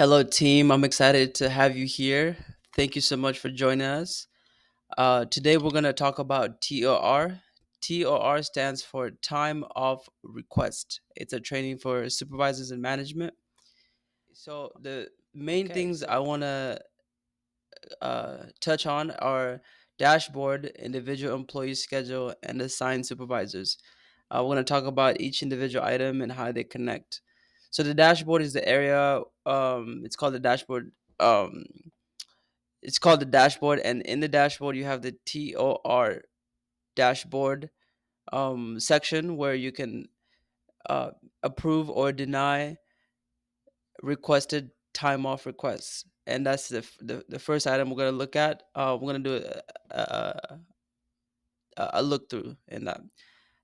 Hello, team. I'm excited to have you here. Thank you so much for joining us. Today, we're going to talk about TOR. TOR stands for Time of Request. It's a training for supervisors and management. So, the main things I want to touch on are dashboard, individual employee schedule, and assigned supervisors. We're going to talk about each individual item and how they connect. So the dashboard is the area. It's called the dashboard. It's called the dashboard, and in the dashboard you have the TOR dashboard section where you can uh, approve or deny requested time off requests. And that's the first item we're going to look at. We're going to do a look through in that.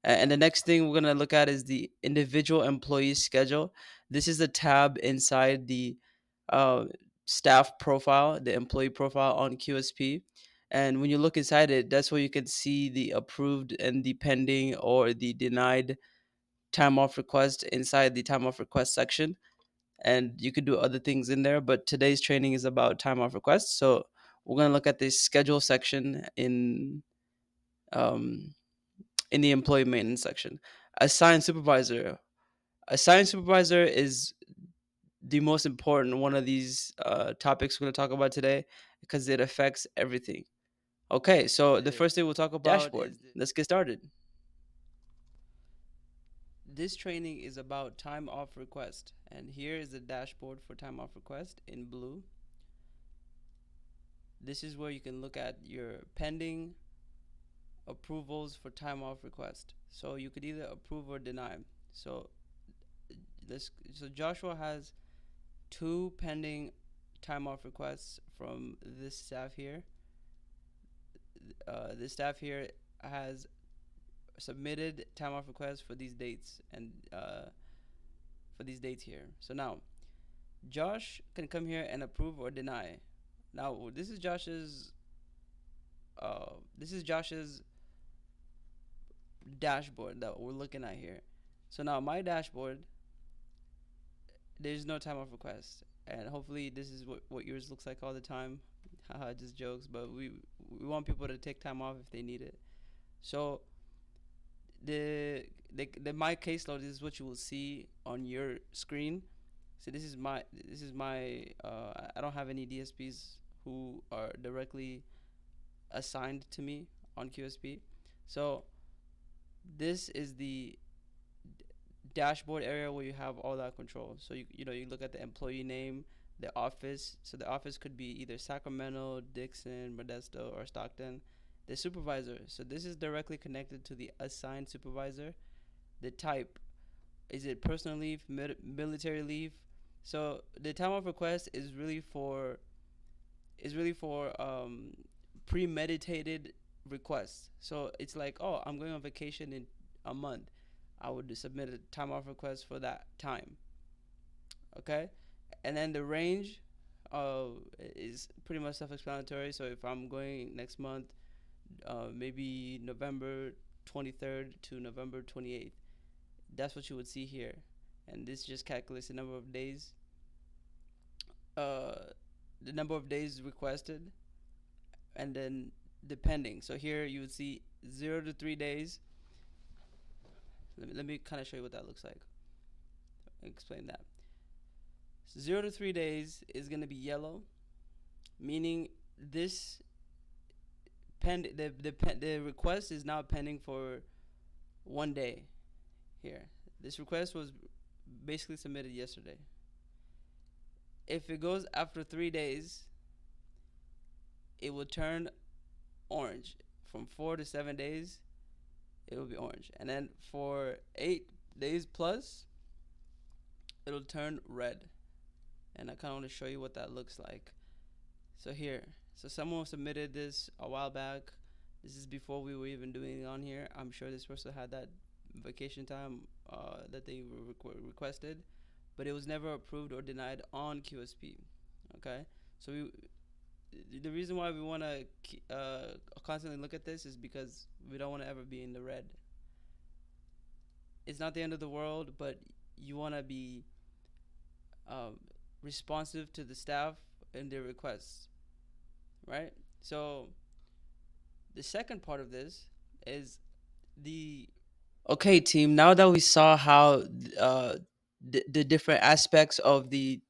And the next thing we're going to look at is the individual employee schedule. This is a tab inside the uh, staff profile, the employee profile on QSP. And when you look inside it, that's where you can see the approved and the pending or the denied time off request inside the time off request section. And you could do other things in there, but today's training is about time off requests. So we're going to look at the schedule section um, in the employee maintenance section. Assigned supervisor. Assigned supervisor is the most important one of these topics we're going to talk about today because it affects everything. Okay, so the first thing we'll talk about dashboard. Let's get started. This training is about time off request, and here is the dashboard for time off request in blue. This is where you can look at your pending approvals for time off request. So you could either approve or deny. So Joshua has two pending time off requests from this staff here. This staff here has submitted time off requests for these dates and for these dates here. So now Josh can come here and approve or deny. Now this is Josh's dashboard that we're looking at here. So now my dashboard, there's no time off request, and hopefully this is what yours looks like all the time. Haha, just jokes, but we want people to take time off if they need it. So the my caseload is what you will see on your screen. So this is my I don't have any DSPs who are directly assigned to me on QSP. So this is the dashboard area where you have all that control. So you look at the employee name, the office. So the office could be either Sacramento, Dixon, Modesto, or Stockton. The supervisor. So this is directly connected to the assigned supervisor. The type. Is it personal leave, military leave? So the time off request is really for premeditated requests. So it's like, oh, I'm going on vacation in a month. I would submit a time off request for that time. Okay, and then the range is pretty much self-explanatory. So if I'm going next month, maybe November 23rd to November 28th, that's what you would see here. And this just calculates the number of days, uh, the number of days requested, and then depending. So here you would see 0 to 3 days. Let me kind of show you what that looks like. Explain that. So 0 to 3 days is going to be yellow, meaning this the request is now pending for 1 day. Here, this request was basically submitted yesterday. If it goes after 3 days, it will turn orange. From 4 to 7 days, it will be orange, and then for 8 days plus, it'll turn red. And I kind of want to show you what that looks like. So here, so someone submitted this a while back. This is before we were even doing it on here. I'm sure this person had that vacation time that they requested, but it was never approved or denied on QSP. Okay, so the reason why we want to constantly look at this is because we don't want to ever be in the red. It's not the end of the world, but you want to be responsive to the staff and their requests, right? So the second part of this is the okay team. Now that we saw how the different aspects of the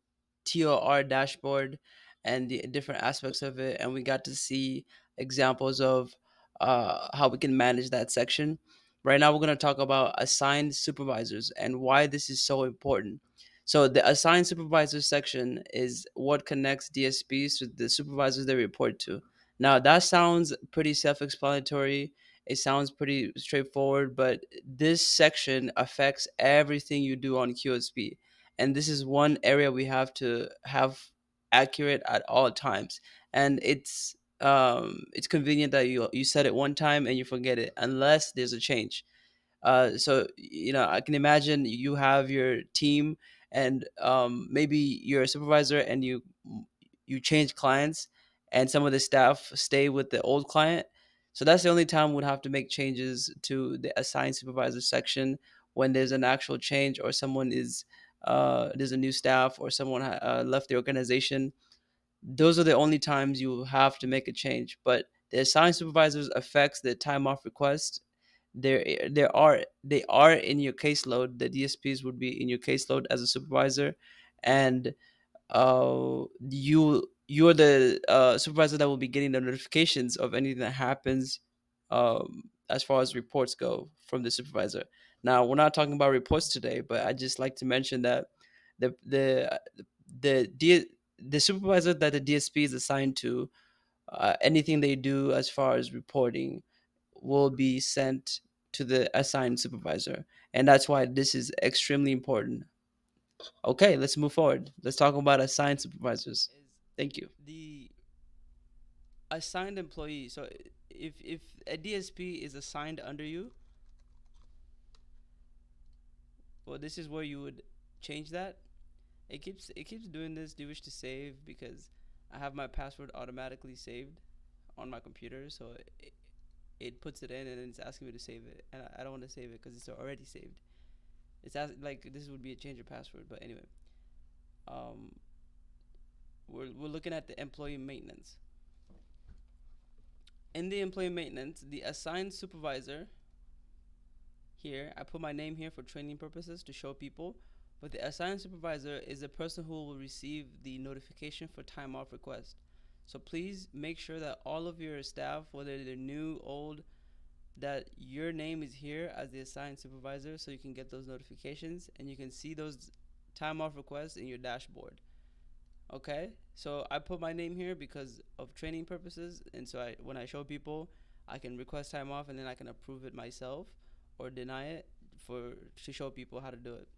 TOR dashboard and the different aspects of it, and we got to see examples of how we can manage that section. Right now, we're going to talk about assigned supervisors and why this is so important. So, the assigned supervisors section is what connects DSPs to the supervisors they report to. Now, that sounds pretty self explanatory. It sounds pretty straightforward, but this section affects everything you do on QSP, and this is one area we have to have accurate at all times. And it's convenient that you said it one time and you forget it unless there's a change. So I can imagine you have your team, and maybe you're a supervisor and you change clients, and some of the staff stay with the old client. So that's the only time we'd have to make changes to the assigned supervisor section, when there's an actual change, or someone is there's a new staff, or someone left the organization. Those are the only times you have to make a change. But the assigned supervisors affects the time off request. They are in your caseload. The DSPs would be in your caseload as a supervisor, and you're the supervisor that will be getting the notifications of anything that happens, as far as reports go from the supervisor. Now, we're not talking about reports today, but I just like to mention that the the the supervisor that the DSP is assigned to, anything they do as far as reporting will be sent to the assigned supervisor, and that's why this is extremely important. Okay, let's move forward. Let's talk about assigned supervisors. Thank you. The assigned employee. So if a DSP is assigned under you, well, this is where you would change that. It keeps doing this. Do you wish to save? Because I have my password automatically saved on my computer, so it puts it in and then it's asking me to save it, and I don't want to save it because it's already saved. Like this would be a change of password, but anyway, um, we're looking at the employee maintenance. In the employee maintenance, the assigned supervisor here, I put my name here for training purposes to show people, but the assigned supervisor is the person who will receive the notification for time off request. So please make sure that all of your staff, whether they're new, old, that your name is here as the assigned supervisor, so you can get those notifications and you can see those time off requests in your dashboard. Okay, so I put my name here because of training purposes, and so when I show people, I can request time off and then I can approve it myself or deny it for to show people how to do it.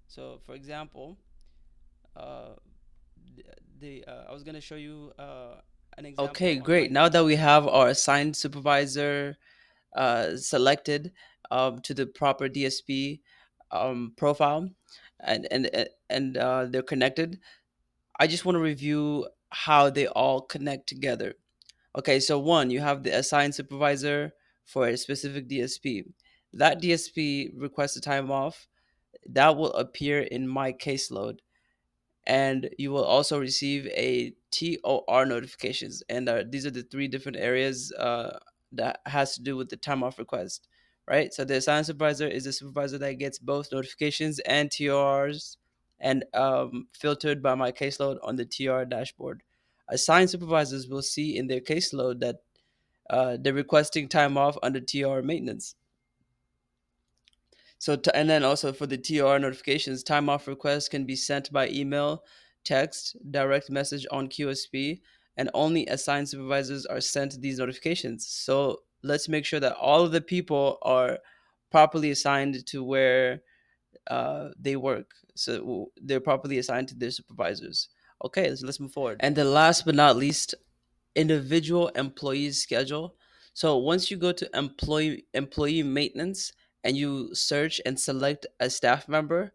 So, for example, uh, I was gonna show you an example. Okay, great. Now that we have our assigned supervisor selected to the proper DSP profile, and they're connected, I just want to review how they all connect together. Okay, so one, you have the assigned supervisor for a specific DSP. That DSP requests a time off. That will appear in my caseload, and you will also receive a TOR notifications. And these are the three different areas that has to do with the time off request, right? So the assigned supervisor is a supervisor that gets both notifications and TORs, and filtered by my caseload on the TR dashboard. Assigned supervisors will see in their caseload that they're requesting time off under TR maintenance. And then also for the TOR notifications, time off requests can be sent by email, text, direct message on QSP, and only assigned supervisors are sent these notifications. So let's make sure that all of the people are properly assigned to where they work. So they're properly assigned to their supervisors. Okay, so let's move forward. And the last but not least, individual employees schedule. So once you go to employee maintenance and you search and select a staff member,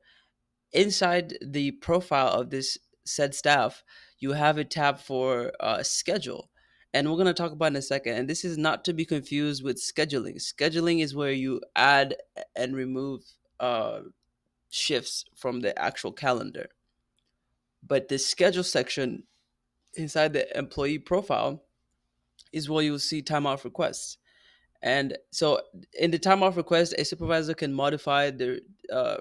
inside the profile of this said staff, you have a tab for schedule. And we're going to talk about in a second. And this is not to be confused with scheduling. Scheduling is where you add and remove shifts from the actual calendar. But the schedule section inside the employee profile is where you'll see time off requests. And so in the time off request, a supervisor can modify the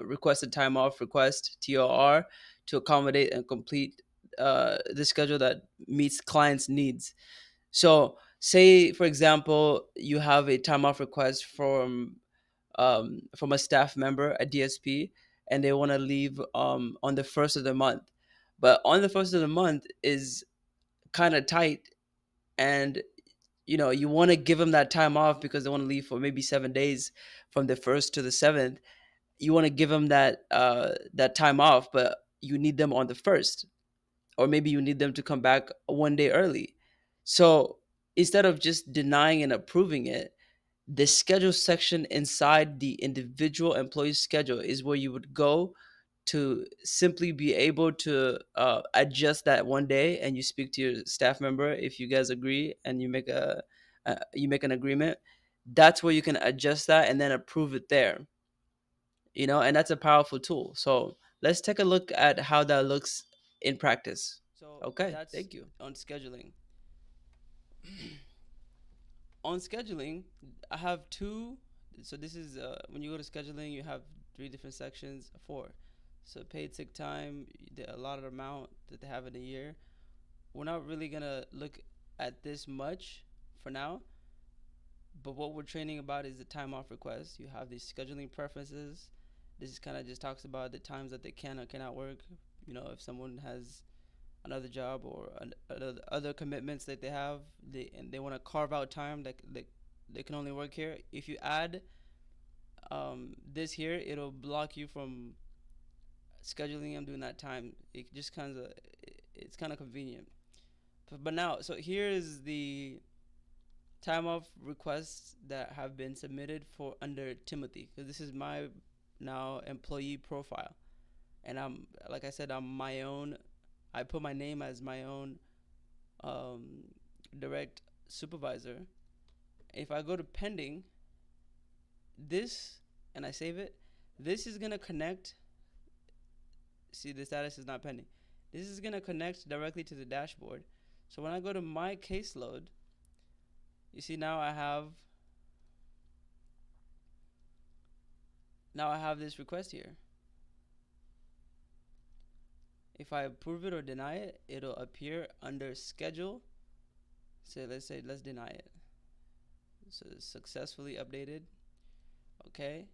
requested time off request, TOR, to accommodate and complete the schedule that meets clients' needs. So, say for example, you have a time off request from a staff member at DSP, and they want to leave on the first of the month, but on the first of the month is kind of tight, and you want to give them that time off because they want to leave for maybe 7 days from the first to the seventh. You want to give them that time off, but you need them on the first, or maybe you need them to come back one day early. So instead of just denying and approving it, the schedule section inside the individual employee's schedule is where you would go to simply be able to adjust that one day, and you speak to your staff member if you guys agree, and you make an agreement. That's where you can adjust that and then approve it there. And that's a powerful tool. So let's take a look at how that looks in practice. So okay, that's thank you. On scheduling. On scheduling, I have two. So this is when you go to scheduling, you have three different sections. Four. So paid sick time, the allotted amount that they have in a year. We're not really gonna look at this much for now, but what we're training about is the time off request. You have these scheduling preferences. This is kind of just talks about the times that they can or cannot work. If someone has another job or other commitments that they have, and they want to carve out time that they can only work here. If you add this here, it'll block you from scheduling them during that time. It just it's kind of convenient. But now, so here is the time off requests that have been submitted for under Timothy, because this is my now employee profile, and like I said, I'm my own. I put my name as my own direct supervisor. If I go to pending this and I save it, this is gonna connect. See, the status is not pending. This is gonna connect directly to the dashboard. So when I go to my caseload, you see now I have this request here. If I approve it or deny it, it'll appear under schedule. So let's deny it. So it's successfully updated. Okay.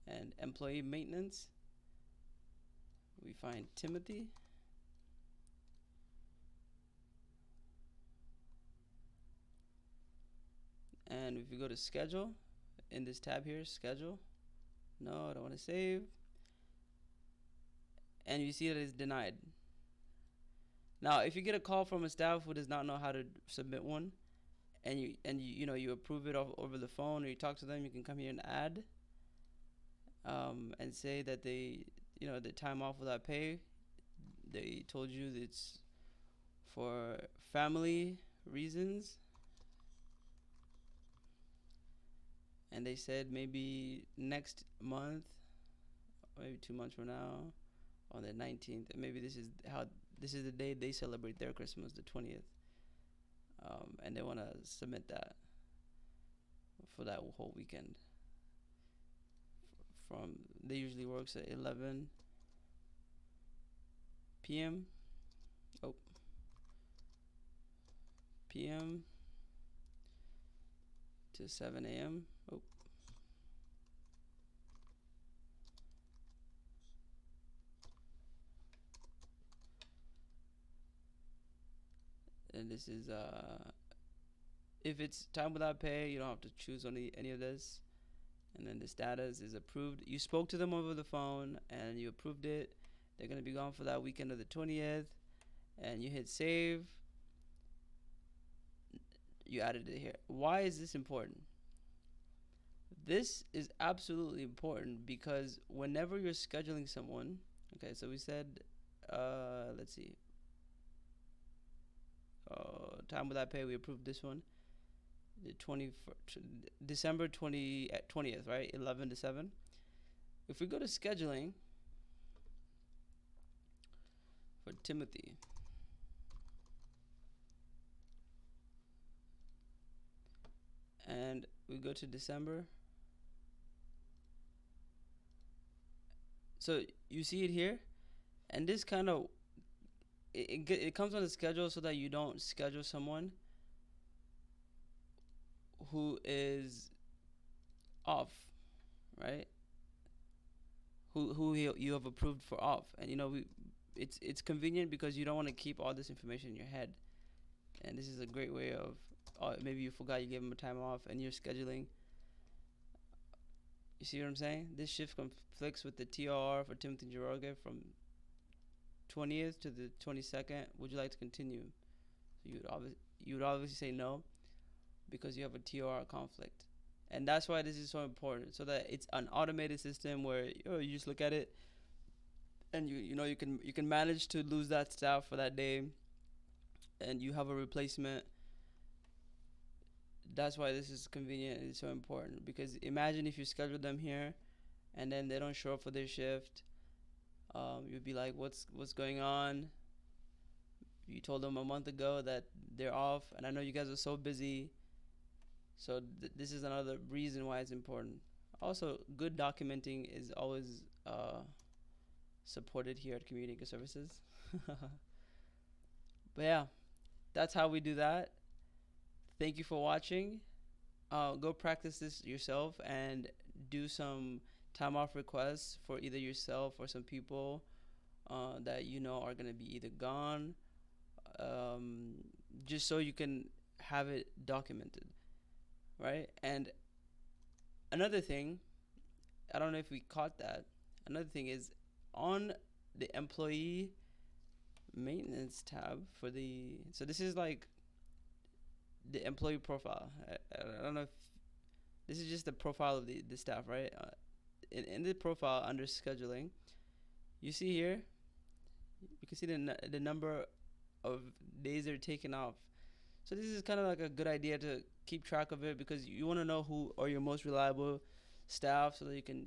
And employee maintenance. We find Timothy. And if you go to schedule, in this tab here, schedule. No, I don't want to save. And you see that it's denied. Now, if you get a call from a staff who does not know how to submit one, and you approve it over the phone, or you talk to them, you can come here and add, and say that the time off without pay, they told you that it's for family reasons, and they said maybe next month, maybe 2 months from now, on the 19th, and maybe this is the day they celebrate their Christmas, the 20th, and they want to submit that for that whole weekend. They usually works at 11 p.m. p.m. to 7 a.m. And this is if it's time without pay, you don't have to choose any of this. And then the status is approved. You spoke to them over the phone and you approved it. They're gonna be gone for that weekend of the 20th, and you hit save. You added it here. Why is this important? This is absolutely important because whenever you're scheduling someone, okay, so we said, let's see, time without pay, we approved this one, the December 20th, right, 11 to 7. If we go to scheduling, for Timothy. And we go to December. So you see it here, and this kind of it comes on the schedule so that you don't schedule someone who is off, right? Who you have approved for off, and it's convenient because you don't want to keep all this information in your head, and this is a great way of maybe you forgot you gave him a time off and you're scheduling. You see what I'm saying? This shift conflicts with the TOR for Timothy Njoroge from 20th to the 22nd. Would you like to continue? So you would obviously say no because you have a TOR conflict. And that's why this is so important, so that it's an automated system where you just look at it and you can manage to lose that staff for that day, and you have a replacement. That's why this is convenient and it's so important, because imagine if you schedule them here and then they don't show up for their shift. You'd be like, what's going on? You told them a month ago that they're off, and I know you guys are so busy. So this is another reason why it's important. Also, good documenting is always supported here at Community Services. But yeah, that's how we do that. Thank you for watching. Go practice this yourself and do some time off requests for either yourself or some people that you know are going to be either gone, um, just so you can have it documented, right? And another thing, I don't know if we caught that. Another thing is on the employee maintenance tab for the. So this is like the employee profile. I don't know if this is just the profile of the staff, right? In the profile under scheduling, you see here, you can see the number of days they're taking off. So this is kind of like a good idea to keep track of it, because you want to know who are your most reliable staff, so that you can,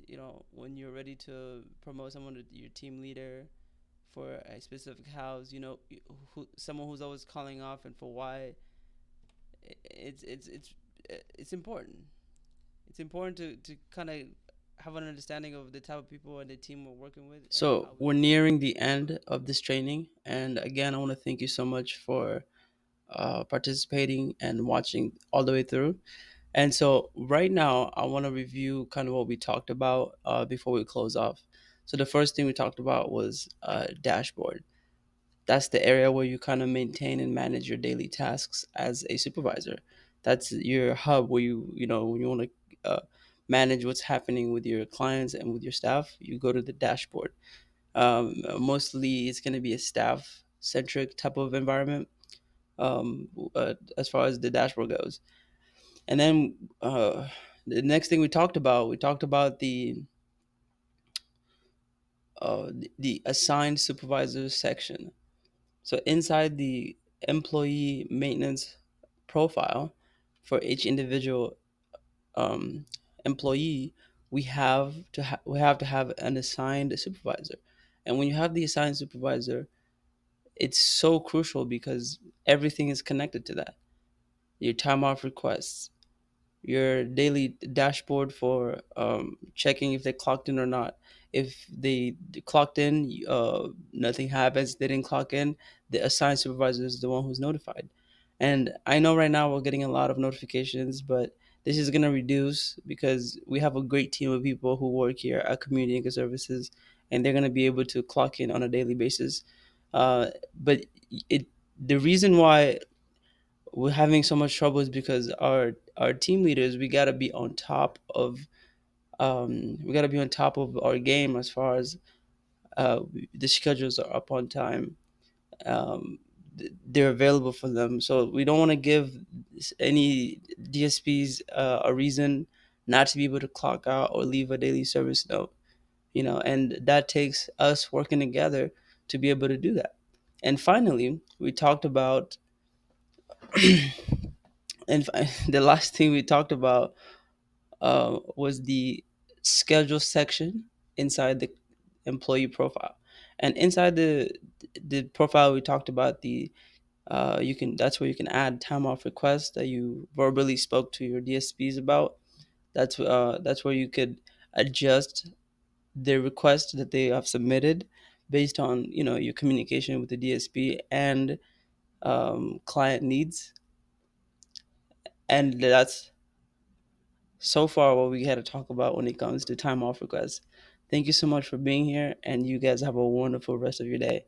when you're ready to promote someone to your team leader for a specific house, someone who's always calling off and for why. It's important. It's important to kind of have an understanding of the type of people and the team we're working with. So we're nearing the end of this training, and again, I want to thank you so much for participating and watching all the way through. And so right now, I want to review kind of what we talked about before we close off. So the first thing we talked about was dashboard. That's the area where you kind of maintain and manage your daily tasks as a supervisor. That's your hub where when you want to manage what's happening with your clients and with your staff, you go to the dashboard. Mostly it's going to be a staff centric type of environment, as far as the dashboard goes. And then the next thing we talked about the assigned supervisors section. So inside the employee maintenance profile for each individual um, employee, we have to have an assigned supervisor. And when you have the assigned supervisor, it's so crucial because everything is connected to that. Your time off requests, your daily dashboard for checking if they clocked in or not. If they clocked in, nothing happens. They didn't clock in. The assigned supervisor is the one who's notified. And I know right now we're getting a lot of notifications, but this is going to reduce because we have a great team of people who work here at Community Services, and they're going to be able to clock in on a daily basis. But it the reason why we're having so much trouble is because our team leaders, we got to be on top of our game as far as the schedules are up on time. um, they're available for them, so we don't want to give any DSPs a reason not to be able to clock out or leave a daily service note, and that takes us working together to be able to do that. And finally, we talked about and the last thing we talked about was the schedule section inside the employee profile. And inside the profile we talked about, the you can that's where you can add time off requests that you verbally spoke to your DSPs about. That's where you could adjust the request that they have submitted based on your communication with the DSP and client needs. And that's so far what we had to talk about when it comes to time off requests. Thank you so much for being here, and you guys have a wonderful rest of your day.